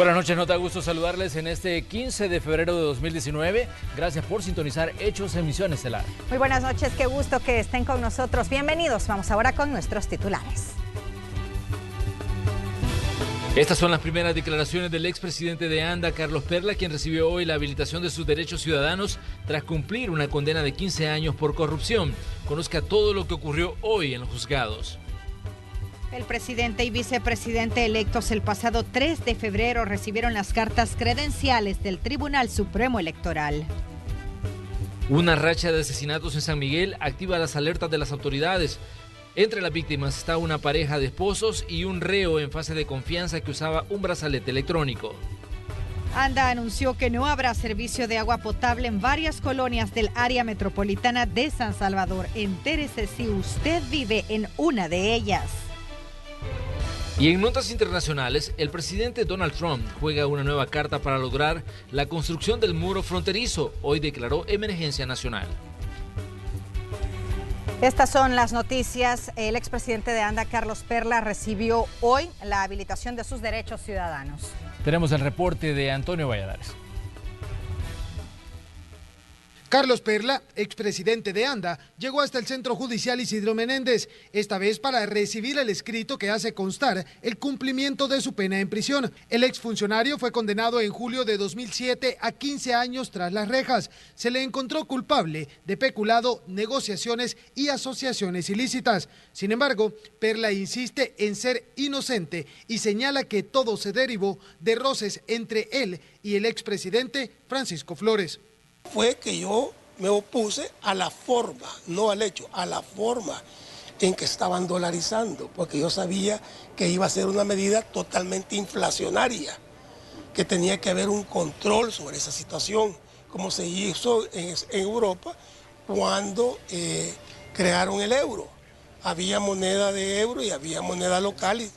Buenas noches, nos da gusto saludarles en este 15 de febrero de 2019. Gracias por sintonizar Hechos Emisión Estelar. Muy buenas noches, qué gusto que estén con nosotros. Bienvenidos, vamos ahora con nuestros titulares. Estas son las primeras declaraciones del expresidente de ANDA, Carlos Perla, quien recibió hoy la habilitación de sus derechos ciudadanos tras cumplir una condena de 15 años por corrupción. Conozca todo lo que ocurrió hoy en los juzgados. El presidente y vicepresidente electos el pasado 3 de febrero recibieron las cartas credenciales del Tribunal Supremo Electoral. Una racha de asesinatos en San Miguel activa las alertas de las autoridades. Entre las víctimas está una pareja de esposos y un reo en fase de confianza que usaba un brazalete electrónico. ANDA anunció que no habrá servicio de agua potable en varias colonias del área metropolitana de San Salvador. Entérese si usted vive en una de ellas. Y en notas internacionales, el presidente Donald Trump juega una nueva carta para lograr la construcción del muro fronterizo. Hoy declaró emergencia nacional. Estas son las noticias. El expresidente de ANDA, Carlos Perla, recibió hoy la habilitación de sus derechos ciudadanos. Tenemos el reporte de Antonio Valladares. Carlos Perla, expresidente de ANDA, llegó hasta el Centro Judicial Isidro Menéndez, esta vez para recibir el escrito que hace constar el cumplimiento de su pena en prisión. El exfuncionario fue condenado en julio de 2007 a 15 años tras las rejas. Se le encontró culpable de peculado, negociaciones y asociaciones ilícitas. Sin embargo, Perla insiste en ser inocente y señala que todo se derivó de roces entre él y el expresidente Francisco Flores. Fue que yo me opuse a la forma, no al hecho, a la forma en que estaban dolarizando, porque yo sabía que iba a ser una medida totalmente inflacionaria, que tenía que haber un control sobre esa situación, como se hizo en Europa cuando crearon el euro. Había moneda de euro y había moneda local y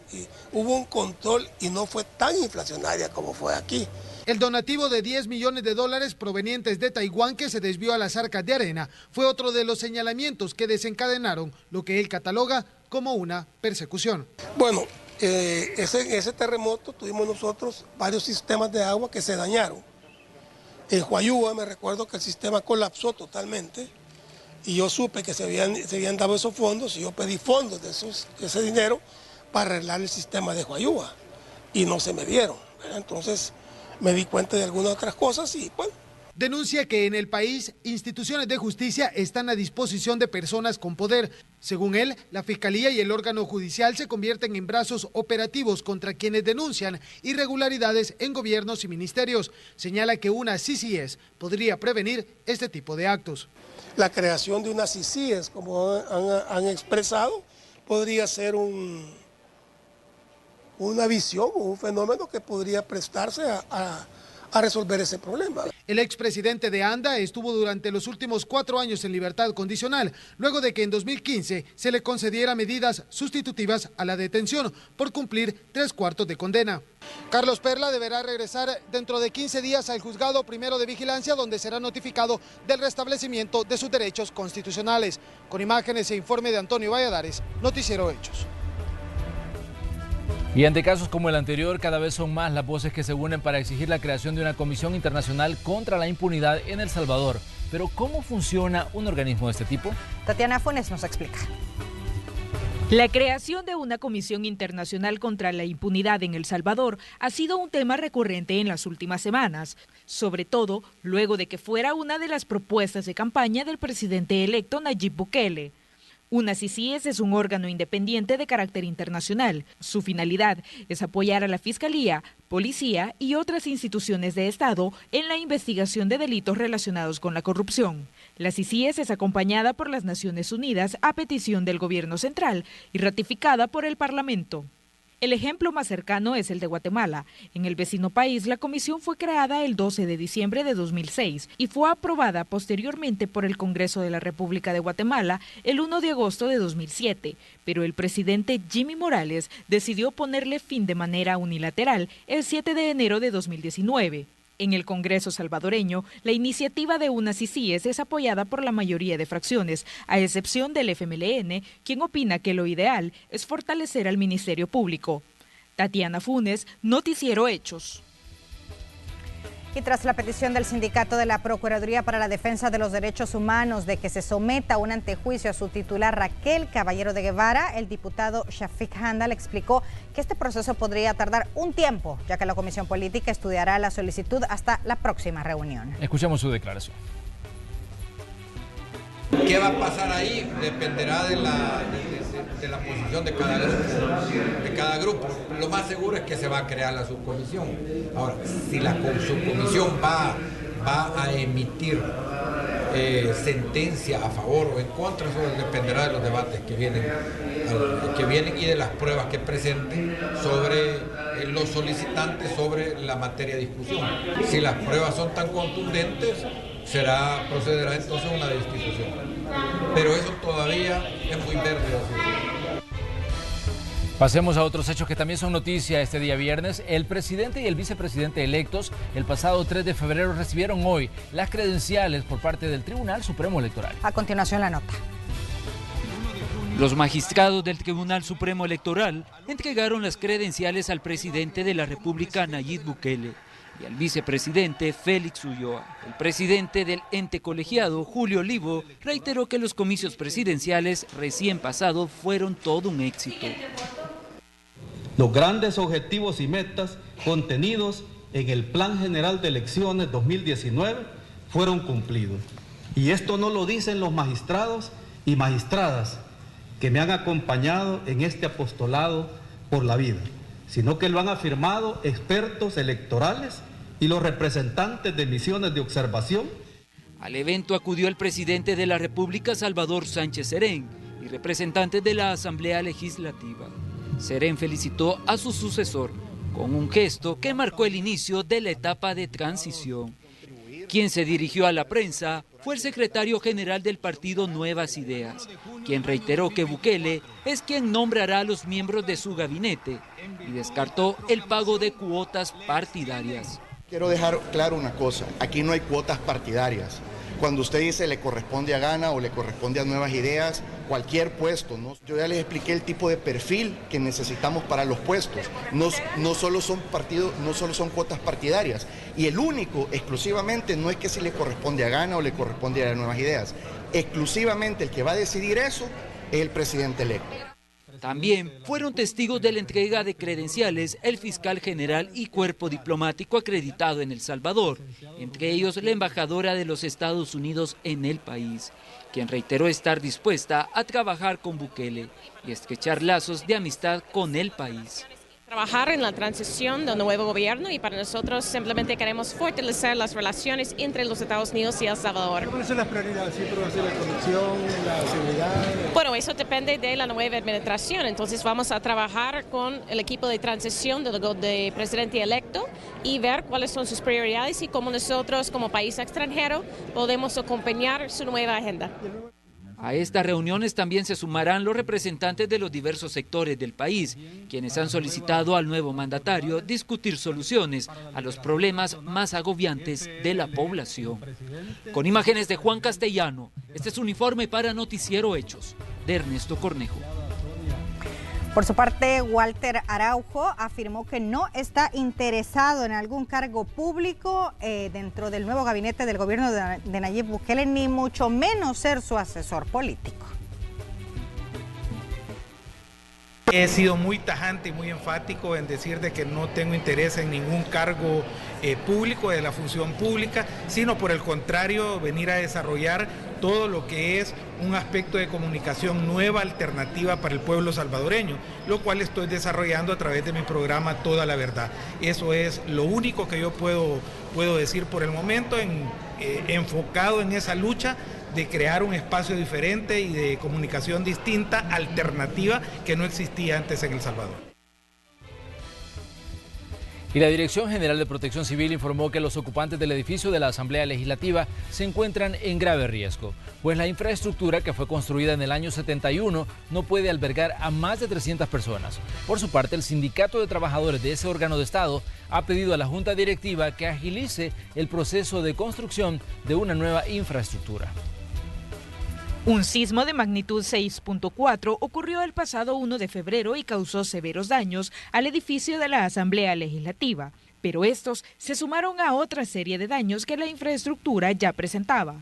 hubo un control y no fue tan inflacionaria como fue aquí. El donativo de $10 millones provenientes de Taiwán que se desvió a las arcas de Arena fue otro de los señalamientos que desencadenaron lo que él cataloga como una persecución. Bueno, ese terremoto tuvimos nosotros varios sistemas de agua que se dañaron. En Huayúa me recuerdo que el sistema colapsó totalmente y yo supe que se habían dado esos fondos y yo pedí fondos de ese dinero para arreglar el sistema de Huayúa y no se me dieron, ¿verdad? Entonces me di cuenta de algunas otras cosas y bueno. Denuncia que en el país instituciones de justicia están a disposición de personas con poder. Según él, la Fiscalía y el órgano judicial se convierten en brazos operativos contra quienes denuncian irregularidades en gobiernos y ministerios. Señala que una CCS podría prevenir este tipo de actos. La creación de una CCS, como han expresado, podría ser una visión o un fenómeno que podría prestarse a resolver ese problema. El expresidente de ANDA estuvo durante los últimos 4 años en libertad condicional, luego de que en 2015 se le concediera medidas sustitutivas a la detención por cumplir 3/4 de condena. Carlos Perla deberá regresar dentro de 15 días al juzgado primero de vigilancia, donde será notificado del restablecimiento de sus derechos constitucionales. Con imágenes e informe de Antonio Valladares, Noticiero Hechos. Y ante casos como el anterior, cada vez son más las voces que se unen para exigir la creación de una comisión internacional contra la impunidad en El Salvador. Pero ¿cómo funciona un organismo de este tipo? Tatiana Funes nos explica. La creación de una comisión internacional contra la impunidad en El Salvador ha sido un tema recurrente en las últimas semanas, sobre todo luego de que fuera una de las propuestas de campaña del presidente electo Nayib Bukele. Una CCS es un órgano independiente de carácter internacional. Su finalidad es apoyar a la Fiscalía, Policía y otras instituciones de Estado en la investigación de delitos relacionados con la corrupción. La CCS es acompañada por las Naciones Unidas a petición del Gobierno Central y ratificada por el Parlamento. El ejemplo más cercano es el de Guatemala. En el vecino país, la comisión fue creada el 12 de diciembre de 2006 y fue aprobada posteriormente por el Congreso de la República de Guatemala el 1 de agosto de 2007, pero el presidente Jimmy Morales decidió ponerle fin de manera unilateral el 7 de enero de 2019. En el Congreso salvadoreño, la iniciativa de una CCS es apoyada por la mayoría de fracciones, a excepción del FMLN, quien opina que lo ideal es fortalecer al Ministerio Público. Tatiana Funes, Noticiero Hechos. Y tras la petición del sindicato de la Procuraduría para la Defensa de los Derechos Humanos de que se someta a un antejuicio a su titular Raquel Caballero de Guevara, el diputado Shafiq Handal explicó que este proceso podría tardar un tiempo, ya que la Comisión Política estudiará la solicitud hasta la próxima reunión. Escuchamos su declaración. ¿Qué va a pasar ahí? Dependerá de la posición de cada grupo. Lo más seguro es que se va a crear la subcomisión. Ahora, si la subcomisión va a emitir sentencia a favor o en contra, eso dependerá de los debates que vienen y de las pruebas que presenten sobre los solicitantes sobre la materia de discusión. Si las pruebas son tan contundentes, procederá entonces una destitución. Pero eso todavía es muy verde. Pasemos a otros hechos que también son noticia este día viernes. El presidente y el vicepresidente electos el pasado 3 de febrero recibieron hoy las credenciales por parte del Tribunal Supremo Electoral. A continuación la nota. Los magistrados del Tribunal Supremo Electoral entregaron las credenciales al presidente de la República, Nayib Bukele, y al vicepresidente Félix Ulloa. El presidente del ente colegiado, Julio Olivo, reiteró que los comicios presidenciales recién pasados fueron todo un éxito. Los grandes objetivos y metas contenidos en el Plan General de Elecciones 2019 fueron cumplidos. Y esto no lo dicen los magistrados y magistradas que me han acompañado en este apostolado por la vida, sino que lo han afirmado expertos electorales y los representantes de misiones de observación. Al evento acudió el presidente de la República, Salvador Sánchez Serén, y representantes de la Asamblea Legislativa. Serén felicitó a su sucesor con un gesto que marcó el inicio de la etapa de transición. Quien se dirigió a la prensa fue el secretario general del partido Nuevas Ideas, quien reiteró que Bukele es quien nombrará a los miembros de su gabinete y descartó el pago de cuotas partidarias. Quiero dejar claro una cosa, aquí no hay cuotas partidarias. Cuando usted dice le corresponde a Gana o le corresponde a Nuevas Ideas, cualquier puesto, ¿no? Yo ya les expliqué el tipo de perfil que necesitamos para los puestos. No solo son cuotas partidarias. Y el único, exclusivamente, no es que si le corresponde a Gana o le corresponde a Nuevas Ideas. Exclusivamente el que va a decidir eso es el presidente electo. También fueron testigos de la entrega de credenciales el fiscal general y cuerpo diplomático acreditado en El Salvador, entre ellos la embajadora de los Estados Unidos en el país, quien reiteró estar dispuesta a trabajar con Bukele y estrechar lazos de amistad con el país. Trabajar en la transición del nuevo gobierno y para nosotros simplemente queremos fortalecer las relaciones entre los Estados Unidos y El Salvador. ¿Cuáles son las prioridades? ¿Siempre va a ser la corrupción, la seguridad? Bueno, eso depende de la nueva administración, entonces vamos a trabajar con el equipo de transición del presidente electo y ver cuáles son sus prioridades y cómo nosotros como país extranjero podemos acompañar su nueva agenda. A estas reuniones también se sumarán los representantes de los diversos sectores del país, quienes han solicitado al nuevo mandatario discutir soluciones a los problemas más agobiantes de la población. Con imágenes de Juan Castellano, este es un informe para Noticiero Hechos, de Ernesto Cornejo. Por su parte, Walter Araujo afirmó que no está interesado en algún cargo público dentro del nuevo gabinete del gobierno de Nayib Bukele, ni mucho menos ser su asesor político. He sido muy tajante y muy enfático en decir de que no tengo interés en ningún cargo público, de la función pública, sino por el contrario, venir a desarrollar todo lo que es un aspecto de comunicación nueva, alternativa para el pueblo salvadoreño, lo cual estoy desarrollando a través de mi programa Toda la Verdad. Eso es lo único que yo puedo decir por el momento, enfocado en esa lucha de crear un espacio diferente y de comunicación distinta, alternativa, que no existía antes en El Salvador. Y la Dirección General de Protección Civil informó que los ocupantes del edificio de la Asamblea Legislativa se encuentran en grave riesgo, pues la infraestructura que fue construida en el año 71 no puede albergar a más de 300 personas. Por su parte, el Sindicato de Trabajadores de ese órgano de Estado ha pedido a la Junta Directiva que agilice el proceso de construcción de una nueva infraestructura. Un sismo de magnitud 6.4 ocurrió el pasado 1 de febrero y causó severos daños al edificio de la Asamblea Legislativa. pero estos se sumaron a otra serie de daños que la infraestructura ya presentaba.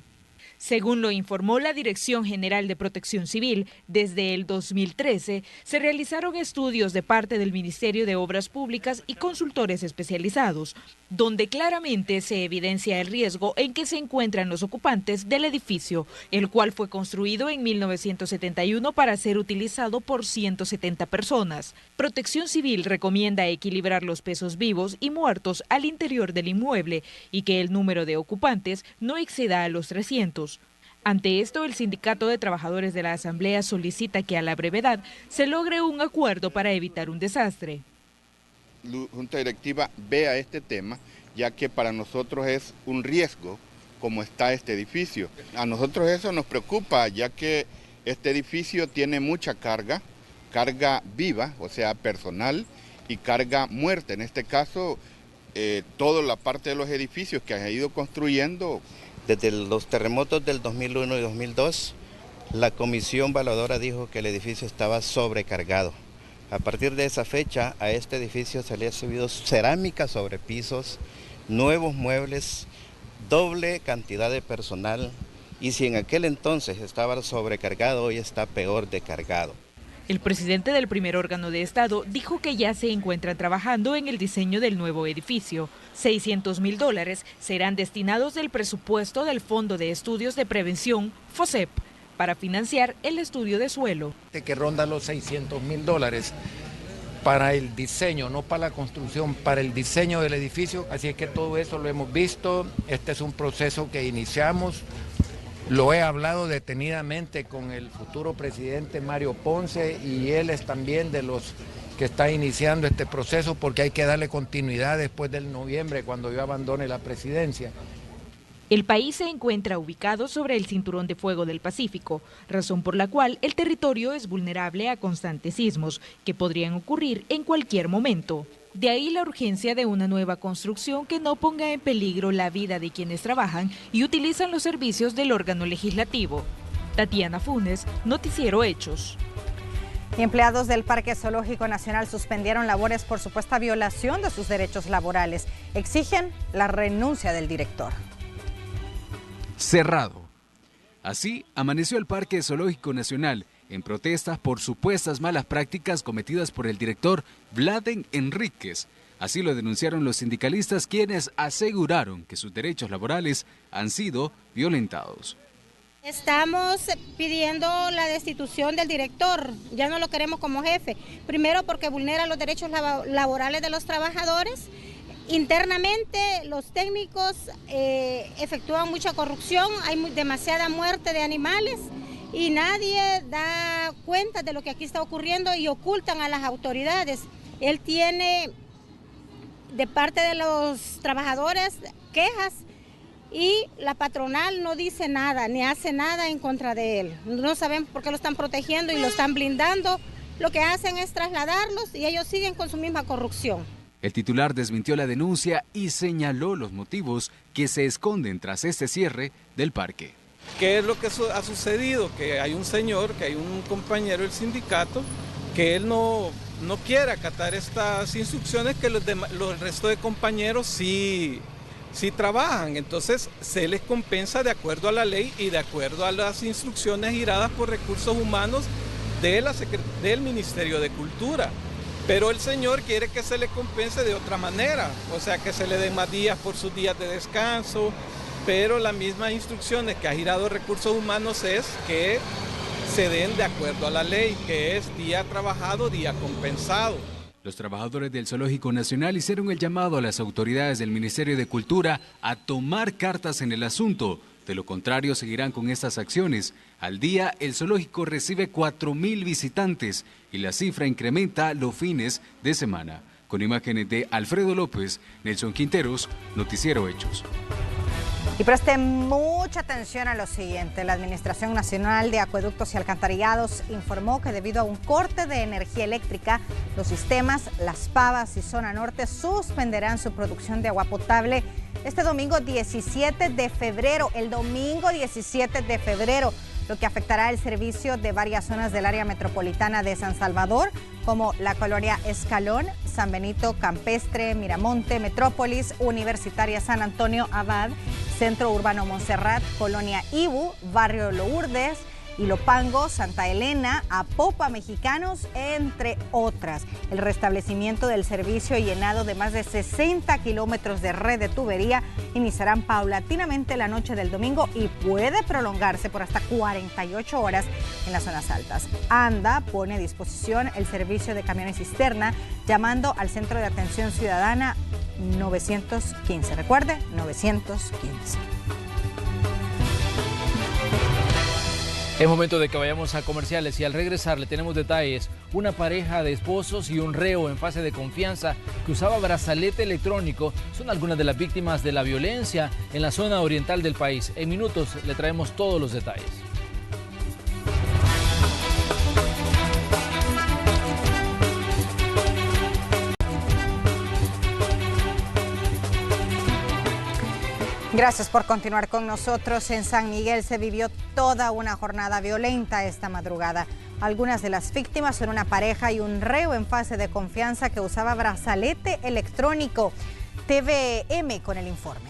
Según lo informó la Dirección General de Protección Civil, desde el 2013 se realizaron estudios de parte del Ministerio de Obras Públicas y consultores especializados, donde claramente se evidencia el riesgo en que se encuentran los ocupantes del edificio, el cual fue construido en 1971 para ser utilizado por 170 personas. Protección Civil recomienda equilibrar los pesos vivos y muertos al interior del inmueble y que el número de ocupantes no exceda a los 300. Ante esto, el Sindicato de Trabajadores de la Asamblea solicita que a la brevedad se logre un acuerdo para evitar un desastre. La Junta Directiva vea este tema, ya que para nosotros es un riesgo como está este edificio. A nosotros eso nos preocupa, ya que este edificio tiene mucha carga viva, o sea, personal, y carga muerta. En este caso, toda la parte de los edificios que han ido construyendo. Desde los terremotos del 2001 y 2002, la comisión evaluadora dijo que el edificio estaba sobrecargado. A partir de esa fecha, a este edificio se le ha subido cerámica sobre pisos, nuevos muebles, doble cantidad de personal, y si en aquel entonces estaba sobrecargado, hoy está peor de cargado. El presidente del primer órgano de Estado dijo que ya se encuentran trabajando en el diseño del nuevo edificio. $600.000 serán destinados del presupuesto del Fondo de Estudios de Prevención, FOSEP, para financiar el estudio de suelo. Que ronda los $600.000 para el diseño, no para la construcción, para el diseño del edificio. Así es que todo eso lo hemos visto. Este es un proceso que iniciamos. Lo he hablado detenidamente con el futuro presidente Mario Ponce y él es también de los que está iniciando este proceso porque hay que darle continuidad después del noviembre cuando yo abandone la presidencia. El país se encuentra ubicado sobre el cinturón de fuego del Pacífico, razón por la cual el territorio es vulnerable a constantes sismos que podrían ocurrir en cualquier momento. De ahí la urgencia de una nueva construcción que no ponga en peligro la vida de quienes trabajan y utilizan los servicios del órgano legislativo. Tatiana Funes, Noticiero Hechos. Y empleados del Parque Zoológico Nacional suspendieron labores por supuesta violación de sus derechos laborales. Exigen la renuncia del director. Cerrado. Así amaneció el Parque Zoológico Nacional en protestas por supuestas malas prácticas cometidas por el director Vladen Enríquez. Así lo denunciaron los sindicalistas, quienes aseguraron que sus derechos laborales han sido violentados. Estamos pidiendo la destitución del director, ya no lo queremos como jefe. Primero porque vulnera los derechos laborales de los trabajadores. Internamente los técnicos efectúan mucha corrupción, hay demasiada muerte de animales y nadie da cuenta de lo que aquí está ocurriendo y ocultan a las autoridades. Él tiene de parte de los trabajadores quejas y la patronal no dice nada ni hace nada en contra de él. No sabemos por qué lo están protegiendo y lo están blindando. Lo que hacen es trasladarlos y ellos siguen con su misma corrupción. El titular desmintió la denuncia y señaló los motivos que se esconden tras este cierre del parque. ¿Qué es lo que ha sucedido? Que hay un señor, que hay un compañero del sindicato, que él no quiere acatar estas instrucciones que los resto de compañeros sí trabajan. Entonces se les compensa de acuerdo a la ley y de acuerdo a las instrucciones giradas por Recursos Humanos del Ministerio de Cultura. Pero el señor quiere que se le compense de otra manera, o sea, que se le den más días por sus días de descanso, pero las mismas instrucciones que ha girado Recursos Humanos es que se den de acuerdo a la ley, que es día trabajado, día compensado. Los trabajadores del Zoológico Nacional hicieron el llamado a las autoridades del Ministerio de Cultura a tomar cartas en el asunto. De lo contrario, seguirán con estas acciones. Al día, el zoológico recibe 4.000 visitantes y la cifra incrementa los fines de semana. Con imágenes de Alfredo López, Nelson Quinteros, Noticiero Hechos. Y presten mucha atención a lo siguiente. La Administración Nacional de Acueductos y Alcantarillados informó que debido a un corte de energía eléctrica, los sistemas Las Pavas y Zona Norte suspenderán su producción de agua potable este domingo 17 de febrero. El domingo 17 de febrero. lo que afectará el servicio de varias zonas del área metropolitana de San Salvador, como la colonia Escalón, San Benito, Campestre, Miramonte, Metrópolis, Universitaria San Antonio Abad, Centro Urbano Montserrat, Colonia Ibu, Barrio Lourdes, Ilopango, Santa Elena, Apopa, Mexicanos, entre otras. El restablecimiento del servicio y llenado de más de 60 kilómetros de red de tubería iniciarán paulatinamente la noche del domingo y puede prolongarse por hasta 48 horas en las zonas altas. ANDA pone a disposición el servicio de camiones cisterna llamando al Centro de Atención Ciudadana 915. Recuerde, 915. Es momento de que vayamos a comerciales y al regresar le tenemos detalles. Una pareja de esposos y un reo en fase de confianza que usaba brazalete electrónico son algunas de las víctimas de la violencia en la zona oriental del país. En minutos le traemos todos los detalles. Gracias por continuar con nosotros. En San Miguel se vivió toda una jornada violenta esta madrugada. Algunas de las víctimas son una pareja y un reo en fase de confianza que usaba brazalete electrónico. TVM con el informe.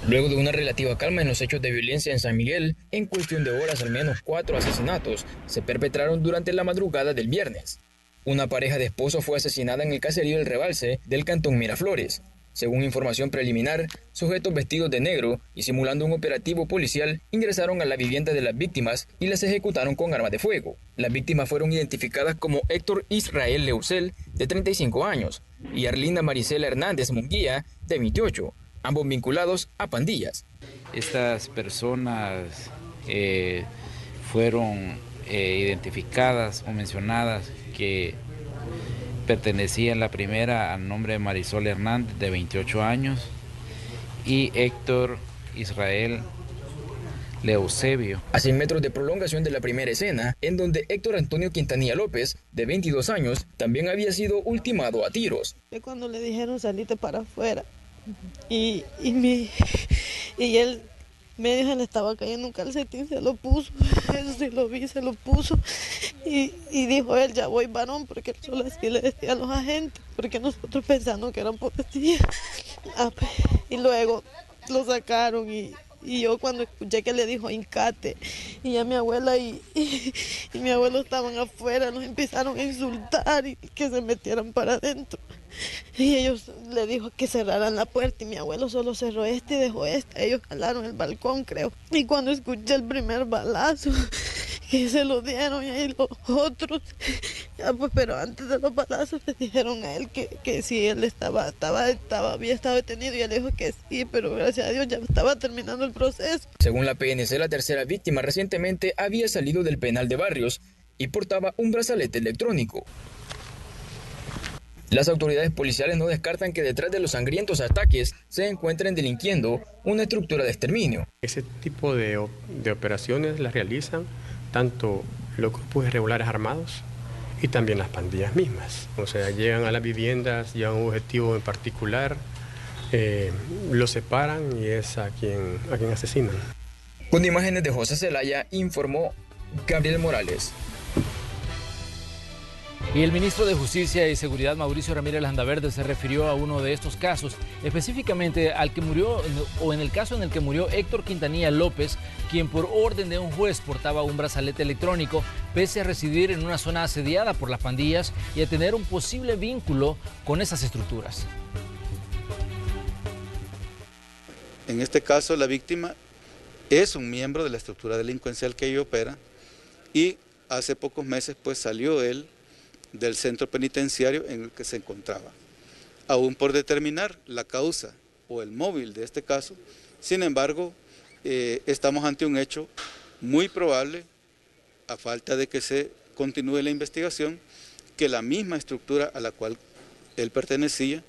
Luego de una relativa calma en los hechos de violencia en San Miguel, en cuestión de horas al menos 4 asesinatos se perpetraron durante la madrugada del viernes. Una pareja de esposos fue asesinada en el caserío El Rebalse del cantón Miraflores. Según información preliminar, sujetos vestidos de negro y simulando un operativo policial ingresaron a la vivienda de las víctimas y las ejecutaron con armas de fuego. Las víctimas fueron identificadas como Héctor Israel Leusel, de 35 años, y Arlinda Maricela Hernández Munguía, de 28, ambos vinculados a pandillas. Estas personas fueron identificadas o mencionadas que pertenecían la primera al nombre de Marisol Hernández, de 28 años, y Héctor Israel Leusebio. A 100 metros de prolongación de la primera escena, en donde Héctor Antonio Quintanilla López, de 22 años, también había sido ultimado a tiros. Cuando le dijeron salite para afuera, y él me dijo, le estaba cayendo un calcetín, se lo puso, eso sí lo vi, se lo puso, y dijo él, ya voy varón, porque él solo así le decía a los agentes, porque nosotros pensando que eran policías. Y luego lo sacaron, y yo cuando escuché que le dijo hincate, y ya mi abuela y mi abuelo estaban afuera, nos empezaron a insultar y que se metieran para adentro. Y ellos le dijo que cerraran la puerta y mi abuelo solo cerró este y dejó este. Ellos jalaron el balcón, creo. Y cuando escuché el primer balazo, que se lo dieron y ahí los otros, ya pues, pero antes de los balazos le dijeron a él que si él había estado detenido, y él dijo que sí, pero gracias a Dios ya estaba terminando el proceso. Según la PNC, la tercera víctima recientemente había salido del penal de Barrios y portaba un brazalete electrónico. Las autoridades policiales no descartan que detrás de los sangrientos ataques se encuentren delinquiendo una estructura de exterminio. Ese tipo de operaciones las realizan tanto los grupos irregulares armados y también las pandillas mismas. O sea, llegan a las viviendas, llevan un objetivo en particular, los separan y es a quien asesinan. Con imágenes de José Zelaya, informó Gabriel Morales. Y el ministro de Justicia y Seguridad, Mauricio Ramírez Landaverde, se refirió a uno de estos casos, específicamente al que murió, o en el caso en el que murió Héctor Quintanilla López, quien por orden de un juez portaba un brazalete electrónico, pese a residir en una zona asediada por las pandillas y a tener un posible vínculo con esas estructuras. En este caso, la víctima es un miembro de la estructura delincuencial que ella opera, y hace pocos meses pues salió él del centro penitenciario en el que se encontraba. Aún por determinar la causa o el móvil de este caso, sin embargo, estamos ante un hecho muy probable, a falta de que se continúe la investigación, que la misma estructura a la cual él pertenecía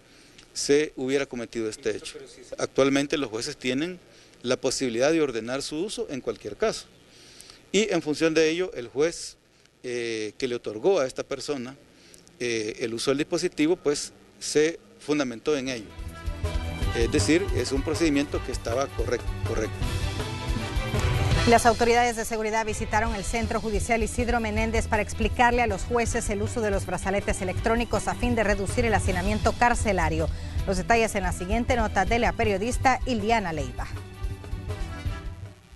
se hubiera cometido este hecho. Actualmente los jueces tienen la posibilidad de ordenar su uso en cualquier caso, y en función de ello el juez que le otorgó a esta persona el uso del dispositivo, pues se fundamentó en ello. Es decir, es un procedimiento que estaba correcto. Las autoridades de seguridad visitaron el Centro Judicial Isidro Menéndez para explicarle a los jueces el uso de los brazaletes electrónicos a fin de reducir el hacinamiento carcelario. Los detalles en la siguiente nota de la periodista Iliana Leiva.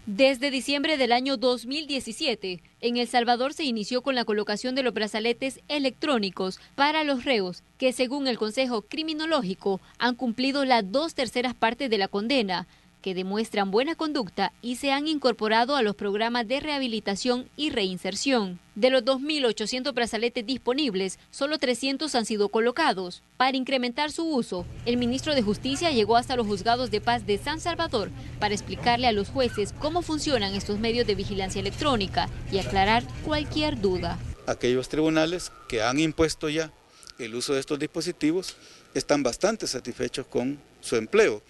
Desde diciembre del año 2017, en El Salvador se inició con la colocación de los brazaletes electrónicos para los reos que, según el Consejo Criminológico, han cumplido las 2/3 partes de la condena, que demuestran buena conducta y se han incorporado a los programas de rehabilitación y reinserción. De los 2.800 brazaletes disponibles, solo 300 han sido colocados. Para incrementar su uso, el ministro de Justicia llegó hasta los juzgados de paz de San Salvador para explicarle a los jueces cómo funcionan estos medios de vigilancia electrónica y aclarar cualquier duda. Aquellos tribunales que han impuesto ya el uso de estos dispositivos están bastante satisfechos con su empleo.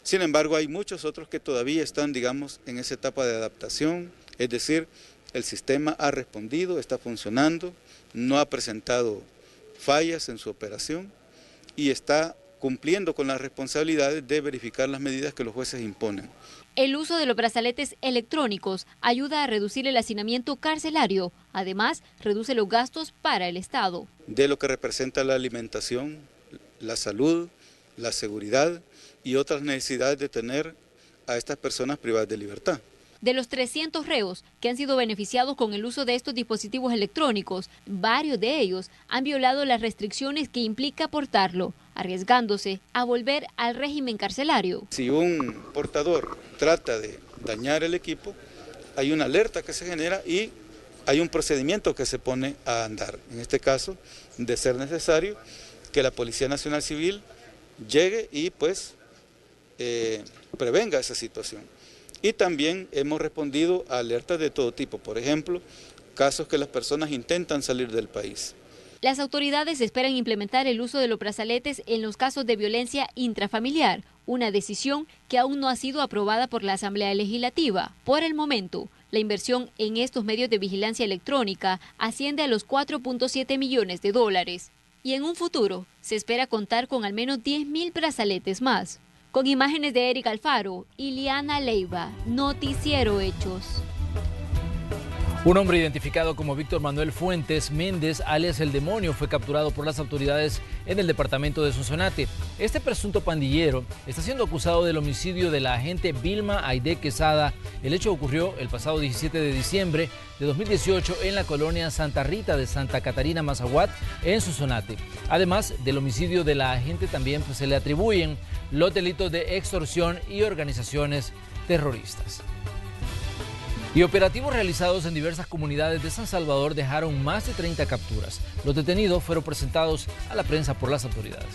Sin embargo, hay muchos otros que todavía están, digamos, en esa etapa de adaptación, es decir, el sistema ha respondido, está funcionando, no ha presentado fallas en su operación y está cumpliendo con las responsabilidades de verificar las medidas que los jueces imponen. El uso de los brazaletes electrónicos ayuda a reducir el hacinamiento carcelario, además reduce los gastos para el Estado. De lo que representa la alimentación, la salud, la seguridad y otras necesidades de tener a estas personas privadas de libertad. De los 300 reos que han sido beneficiados con el uso de estos dispositivos electrónicos, varios de ellos han violado las restricciones que implica portarlo, arriesgándose a volver al régimen carcelario. Si un portador trata de dañar el equipo, hay una alerta que se genera y hay un procedimiento que se pone a andar. En este caso, de ser necesario, que la Policía Nacional Civil llegue y pues prevenga esa situación. Y también hemos respondido a alertas de todo tipo, por ejemplo, casos que las personas intentan salir del país. Las autoridades esperan implementar el uso de los brazaletes en los casos de violencia intrafamiliar, una decisión que aún no ha sido aprobada por la Asamblea Legislativa. Por el momento, la inversión en estos medios de vigilancia electrónica asciende a los 4.7 millones de dólares. Y en un futuro, se espera contar con al menos 10.000 brazaletes más. Con imágenes de Eric Alfaro, Iliana Leiva, Noticiero Hechos. Un hombre identificado como Víctor Manuel Fuentes Méndez, alias El Demonio, fue capturado por las autoridades en el departamento de Sonsonate. Este presunto pandillero está siendo acusado del homicidio de la agente Vilma Aide Quesada. El hecho ocurrió el pasado 17 de diciembre de 2018 en la colonia Santa Rita de Santa Catarina, Mazahuat, en Sonsonate. Además del homicidio de la agente, también se le atribuyen los delitos de extorsión y organizaciones terroristas. Y operativos realizados en diversas comunidades de San Salvador dejaron más de 30 capturas. Los detenidos fueron presentados a la prensa por las autoridades.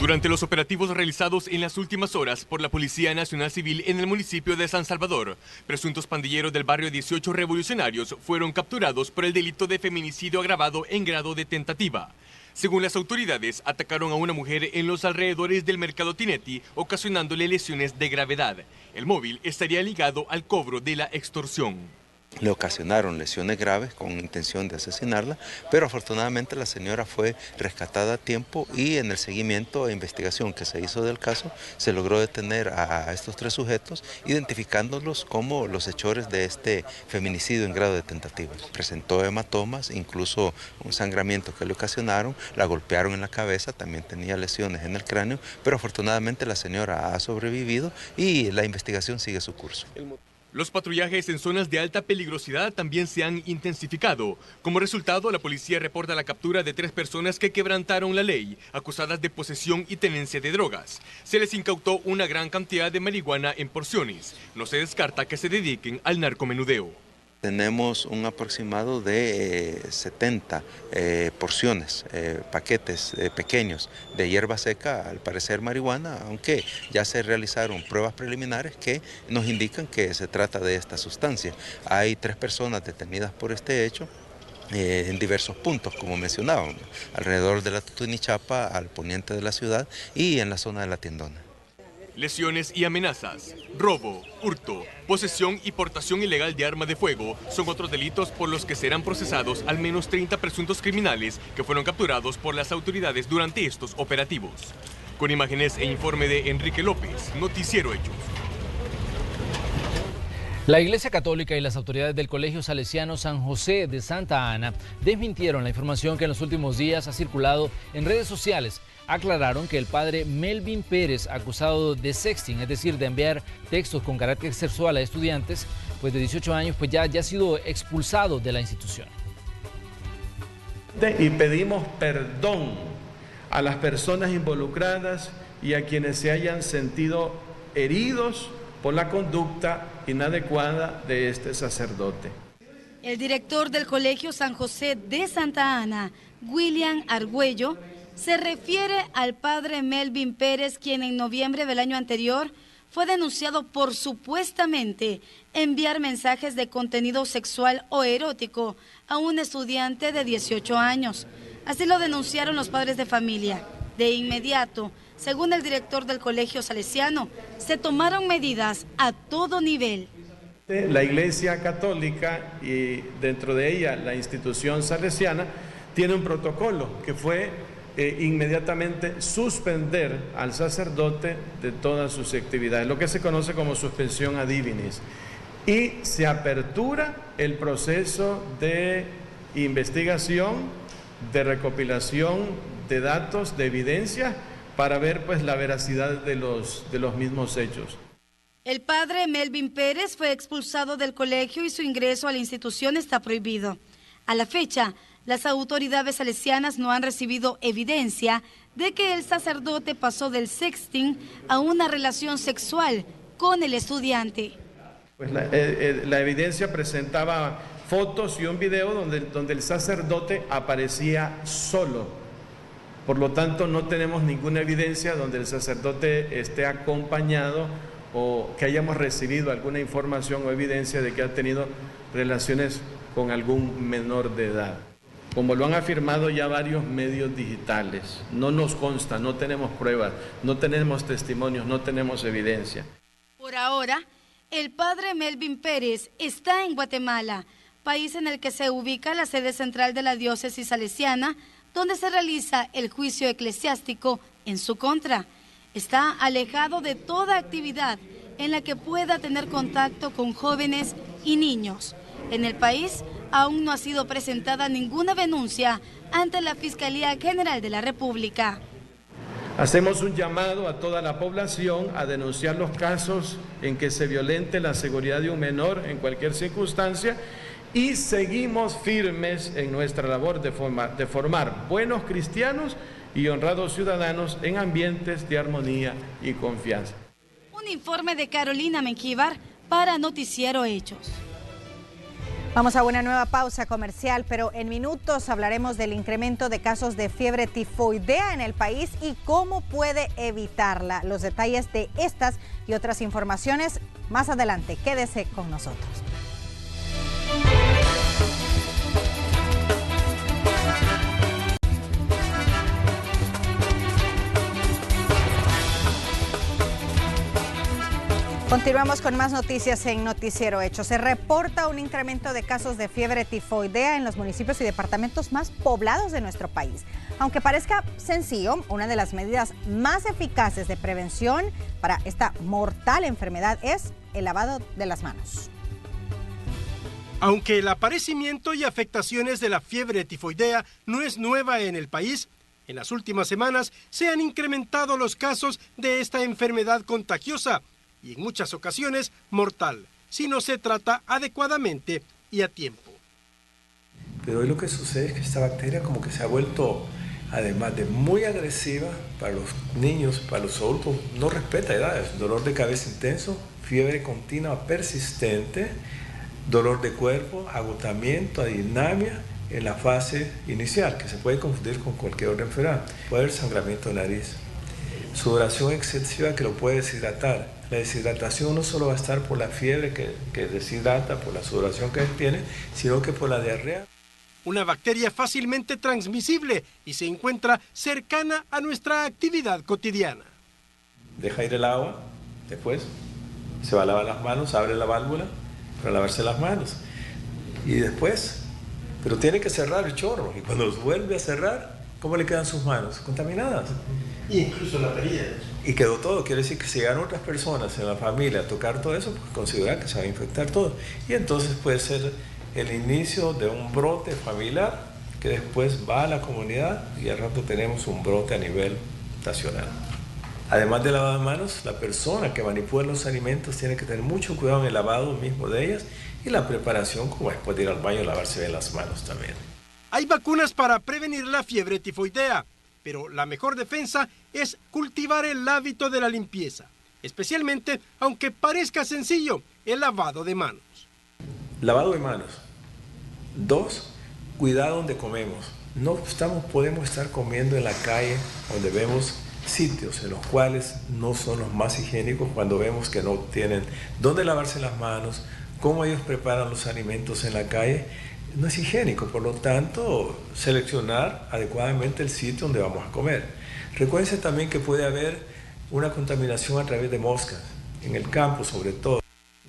Durante los operativos realizados en las últimas horas por la Policía Nacional Civil en el municipio de San Salvador, presuntos pandilleros del barrio 18 Revolucionarios fueron capturados por el delito de feminicidio agravado en grado de tentativa. Según las autoridades, atacaron a una mujer en los alrededores del mercado Tinetti, ocasionándole lesiones de gravedad. El móvil estaría ligado al cobro de la extorsión. Le ocasionaron lesiones graves con intención de asesinarla, pero afortunadamente la señora fue rescatada a tiempo y en el seguimiento e investigación que se hizo del caso se logró detener a estos 3 sujetos, identificándolos como los hechores de este feminicidio en grado de tentativa. Presentó hematomas, incluso un sangramiento que le ocasionaron, la golpearon en la cabeza, también tenía lesiones en el cráneo, pero afortunadamente la señora ha sobrevivido y la investigación sigue su curso. Los patrullajes en zonas de alta peligrosidad también se han intensificado. Como resultado, la policía reporta la captura de 3 personas que quebrantaron la ley, acusadas de posesión y tenencia de drogas. Se les incautó una gran cantidad de marihuana en porciones. No se descarta que se dediquen al narcomenudeo. Tenemos un aproximado de 70 porciones, paquetes pequeños de hierba seca, al parecer marihuana, aunque ya se realizaron pruebas preliminares que nos indican que se trata de esta sustancia. Hay 3 personas detenidas por este hecho. En diversos puntos, como mencionábamos, alrededor de la Tutunichapa, al poniente de la ciudad y en la zona de la Tiendona. Lesiones y amenazas, robo, hurto, posesión y portación ilegal de arma de fuego son otros delitos por los que serán procesados al menos 30 presuntos criminales que fueron capturados por las autoridades durante estos operativos. Con imágenes e informe de Enrique López, Noticiero Hechos. La Iglesia Católica y las autoridades del Colegio Salesiano San José de Santa Ana desmintieron la información que en los últimos días ha circulado en redes sociales. Aclararon que el padre Melvin Pérez, acusado de sexting, es decir, de enviar textos con carácter sexual a estudiantes pues de 18 años, pues ya ha sido expulsado de la institución. Y pedimos perdón a las personas involucradas y a quienes se hayan sentido heridos por la conducta inadecuada de este sacerdote. El director del Colegio San José de Santa Ana, William Argüello, se refiere al padre Melvin Pérez, quien en noviembre del año anterior fue denunciado por supuestamente enviar mensajes de contenido sexual o erótico a un estudiante de 18 años. Así lo denunciaron los padres de familia. De inmediato, según el director del Colegio Salesiano, se tomaron medidas a todo nivel. La Iglesia Católica y dentro de ella la institución salesiana tiene un protocolo que fue inmediatamente suspender al sacerdote de todas sus actividades, lo que se conoce como suspensión ad divinis. Y se apertura el proceso de investigación, de recopilación de datos, de evidencia, para ver pues la veracidad de los mismos hechos. El padre Melvin Pérez fue expulsado del colegio y su ingreso a la institución está prohibido. A la fecha, las autoridades salesianas no han recibido evidencia de que el sacerdote pasó del sexting a una relación sexual con el estudiante. Pues la evidencia presentaba fotos y un video donde el sacerdote aparecía solo. Por lo tanto, no tenemos ninguna evidencia donde el sacerdote esté acompañado o que hayamos recibido alguna información o evidencia de que ha tenido relaciones con algún menor de edad. Como lo han afirmado ya varios medios digitales, no nos consta, no tenemos pruebas, no tenemos testimonios, no tenemos evidencia. Por ahora, el padre Melvin Pérez está en Guatemala, país en el que se ubica la sede central de la diócesis salesiana, donde se realiza el juicio eclesiástico en su contra. Está alejado de toda actividad en la que pueda tener contacto con jóvenes y niños. En el país aún no ha sido presentada ninguna denuncia ante la Fiscalía General de la República. Hacemos un llamado a toda la población a denunciar los casos en que se violente la seguridad de un menor en cualquier circunstancia y seguimos firmes en nuestra labor de formar buenos cristianos y honrados ciudadanos en ambientes de armonía y confianza. Un informe de Carolina Menjívar para Noticiero Hechos. Vamos a una nueva pausa comercial, pero en minutos hablaremos del incremento de casos de fiebre tifoidea en el país y cómo puede evitarla. Los detalles de estas y otras informaciones más adelante. Quédese con nosotros. Continuamos con más noticias en Noticiero Hechos. Se reporta un incremento de casos de fiebre tifoidea en los municipios y departamentos más poblados de nuestro país. Aunque parezca sencillo, una de las medidas más eficaces de prevención para esta mortal enfermedad es el lavado de las manos. Aunque el aparecimiento y afectaciones de la fiebre tifoidea no es nueva en el país, en las últimas semanas se han incrementado los casos de esta enfermedad contagiosa y en muchas ocasiones mortal, si no se trata adecuadamente y a tiempo. Pero hoy lo que sucede es que esta bacteria como que se ha vuelto, además de muy agresiva para los niños, para los adultos, no respeta edades, dolor de cabeza intenso, fiebre continua persistente, dolor de cuerpo, agotamiento, adinamia en la fase inicial, que se puede confundir con cualquier otra enfermedad. Puede haber sangramiento de nariz, sudoración excesiva que lo puede deshidratar. La deshidratación no solo va a estar por la fiebre que deshidrata, por la sudoración que tiene, sino que por la diarrea. Una bacteria fácilmente transmisible y se encuentra cercana a nuestra actividad cotidiana. Deja ir el agua, después se va a lavar las manos, abre la válvula para lavarse las manos. Y después, pero tiene que cerrar el chorro y cuando vuelve a cerrar, ¿cómo le quedan sus manos? Contaminadas. Y incluso la perilla. Y quedó todo, quiere decir que si llegan otras personas en la familia a tocar todo eso, pues considerar que se va a infectar todo. Y entonces puede ser el inicio de un brote familiar que después va a la comunidad y al rato tenemos un brote a nivel nacional. Además de lavar manos, la persona que manipula los alimentos tiene que tener mucho cuidado en el lavado mismo de ellas y la preparación, como después de ir al baño, lavarse bien las manos también. Hay vacunas para prevenir la fiebre tifoidea, pero la mejor defensa es cultivar el hábito de la limpieza, especialmente, aunque parezca sencillo, el lavado de manos. Lavado de manos. 2, cuidado donde comemos. No podemos estar comiendo en la calle donde vemos sitios en los cuales no son los más higiénicos, cuando vemos que no tienen dónde lavarse las manos, cómo ellos preparan los alimentos en la calle, no es higiénico. Por lo tanto, seleccionar adecuadamente el sitio donde vamos a comer. Recuérdense también que puede haber una contaminación a través de moscas, en el campo sobre todo.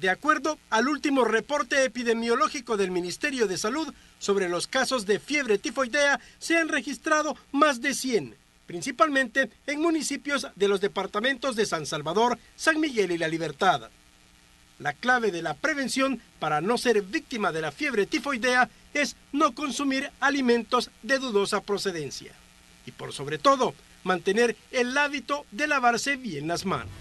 De acuerdo al último reporte epidemiológico del Ministerio de Salud sobre los casos de fiebre tifoidea, se han registrado más de 100, principalmente en municipios de los departamentos de San Salvador, San Miguel y La Libertad. La clave de la prevención para no ser víctima de la fiebre tifoidea es no consumir alimentos de dudosa procedencia. Y por sobre todo, mantener el hábito de lavarse bien las manos.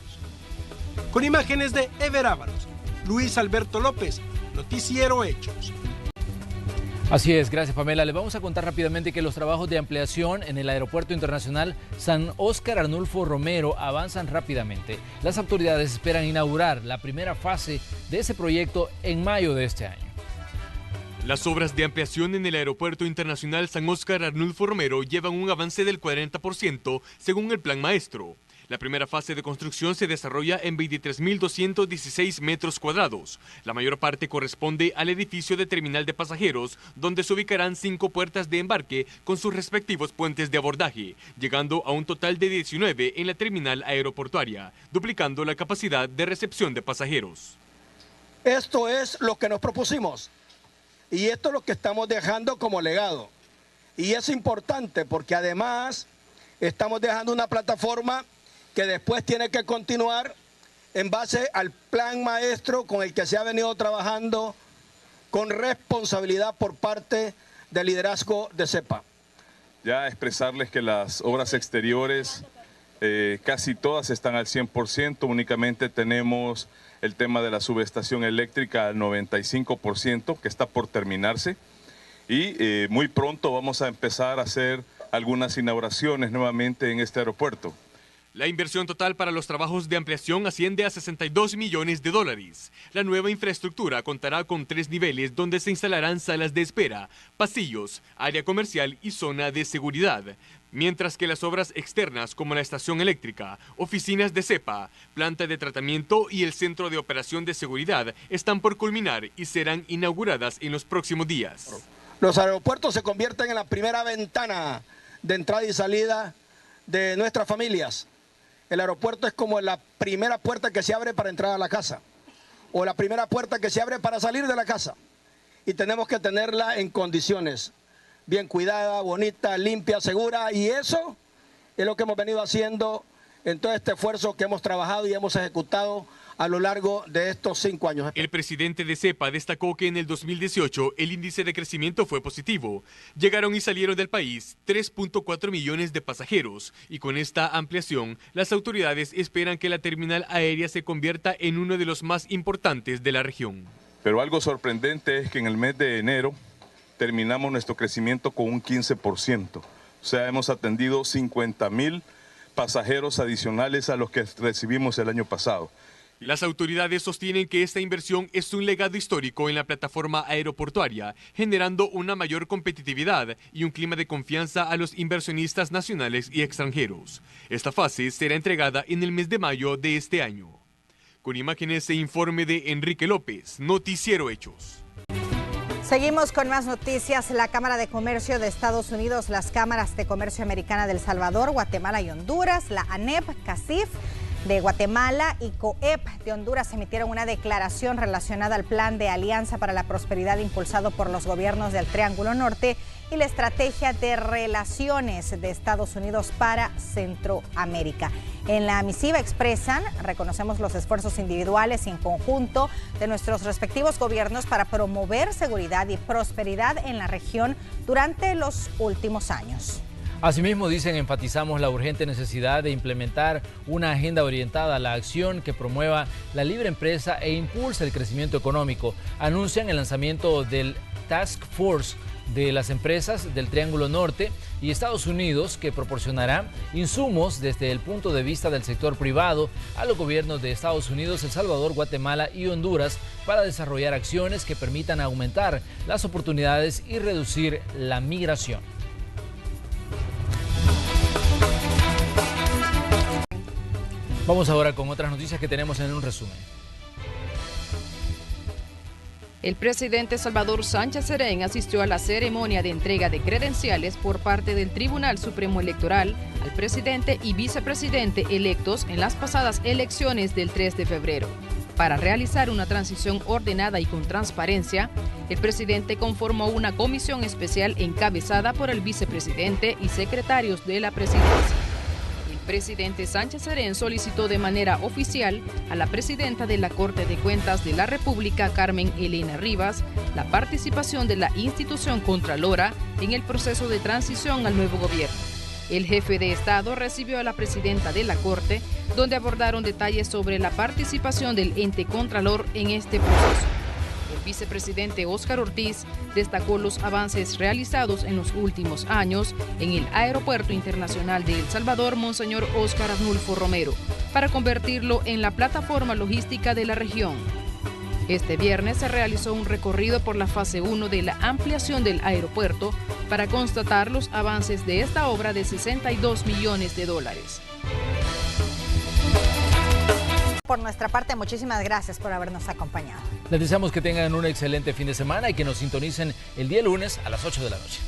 Con imágenes de Ever Ábalos, Luis Alberto López, Noticiero Hechos. Así es, gracias Pamela. Le vamos a contar rápidamente que los trabajos de ampliación en el Aeropuerto Internacional San Óscar Arnulfo Romero avanzan rápidamente. Las autoridades esperan inaugurar la primera fase de ese proyecto en mayo de este año. Las obras de ampliación en el Aeropuerto Internacional San Óscar Arnulfo Romero llevan un avance del 40% según el plan maestro. La primera fase de construcción se desarrolla en 23.216 metros cuadrados. La mayor parte corresponde al edificio de terminal de pasajeros, donde se ubicarán 5 puertas de embarque con sus respectivos puentes de abordaje, llegando a un total de 19 en la terminal aeroportuaria, duplicando la capacidad de recepción de pasajeros. Esto es lo que nos propusimos y esto es lo que estamos dejando como legado. Y es importante porque además estamos dejando una plataforma que después tiene que continuar en base al plan maestro con el que se ha venido trabajando con responsabilidad por parte del liderazgo de CEPA. Ya expresarles que las obras exteriores casi todas están al 100%, únicamente tenemos el tema de la subestación eléctrica al 95%, que está por terminarse, y muy pronto vamos a empezar a hacer algunas inauguraciones nuevamente en este aeropuerto. La inversión total para los trabajos de ampliación asciende a $62 millones. La nueva infraestructura contará con 3 niveles donde se instalarán salas de espera, pasillos, área comercial y zona de seguridad. Mientras que las obras externas como la estación eléctrica, oficinas de CEPA, planta de tratamiento y el centro de operación de seguridad están por culminar y serán inauguradas en los próximos días. Los aeropuertos se convierten en la primera ventana de entrada y salida de nuestras familias. El aeropuerto es como la primera puerta que se abre para entrar a la casa o la primera puerta que se abre para salir de la casa. Y tenemos que tenerla en condiciones bien cuidada, bonita, limpia, segura, y eso es lo que hemos venido haciendo en todo este esfuerzo que hemos trabajado y hemos ejecutado a lo largo de estos 5 años. El presidente de CEPA destacó que en el 2018 el índice de crecimiento fue positivo. Llegaron y salieron del país 3.4 millones de pasajeros y con esta ampliación las autoridades esperan que la terminal aérea se convierta en uno de los más importantes de la región. Pero algo sorprendente es que en el mes de enero terminamos nuestro crecimiento con un 15%. O sea, hemos atendido 50,000 pasajeros adicionales a los que recibimos el año pasado. Las autoridades sostienen que esta inversión es un legado histórico en la plataforma aeroportuaria, generando una mayor competitividad y un clima de confianza a los inversionistas nacionales y extranjeros. Esta fase será entregada en el mes de mayo de este año. Con imágenes e informe de Enrique López, Noticiero Hechos. Seguimos con más noticias. La Cámara de Comercio de Estados Unidos, las Cámaras de Comercio Americana de El Salvador, Guatemala y Honduras, la ANEP, CACIF de Guatemala y COEP de Honduras emitieron una declaración relacionada al Plan de Alianza para la Prosperidad impulsado por los gobiernos del Triángulo Norte y la estrategia de relaciones de Estados Unidos para Centroamérica. En la misiva expresan: reconocemos los esfuerzos individuales y en conjunto de nuestros respectivos gobiernos para promover seguridad y prosperidad en la región durante los últimos años. Asimismo, dicen, enfatizamos la urgente necesidad de implementar una agenda orientada a la acción que promueva la libre empresa e impulse el crecimiento económico. Anuncian el lanzamiento del Task Force de las empresas del Triángulo Norte y Estados Unidos, que proporcionará insumos desde el punto de vista del sector privado a los gobiernos de Estados Unidos, El Salvador, Guatemala y Honduras para desarrollar acciones que permitan aumentar las oportunidades y reducir la migración. Vamos ahora con otras noticias que tenemos en un resumen. El presidente Salvador Sánchez Serén asistió a la ceremonia de entrega de credenciales por parte del Tribunal Supremo Electoral al presidente y vicepresidente electos en las pasadas elecciones del 3 de febrero. Para realizar una transición ordenada y con transparencia, el presidente conformó una comisión especial encabezada por el vicepresidente y secretarios de la presidencia. El presidente Sánchez Serén solicitó de manera oficial a la presidenta de la Corte de Cuentas de la República, Carmen Elena Rivas, la participación de la institución Contralora en el proceso de transición al nuevo gobierno. El jefe de Estado recibió a la presidenta de la Corte, donde abordaron detalles sobre la participación del ente Contralor en este proceso. El vicepresidente Óscar Ortiz destacó los avances realizados en los últimos años en el Aeropuerto Internacional de El Salvador, Monseñor Óscar Arnulfo Romero, para convertirlo en la plataforma logística de la región. Este viernes se realizó un recorrido por la fase 1 de la ampliación del aeropuerto para constatar los avances de esta obra de $62 millones. Por nuestra parte, muchísimas gracias por habernos acompañado. Les deseamos que tengan un excelente fin de semana y que nos sintonicen el día lunes a las 8 de la noche.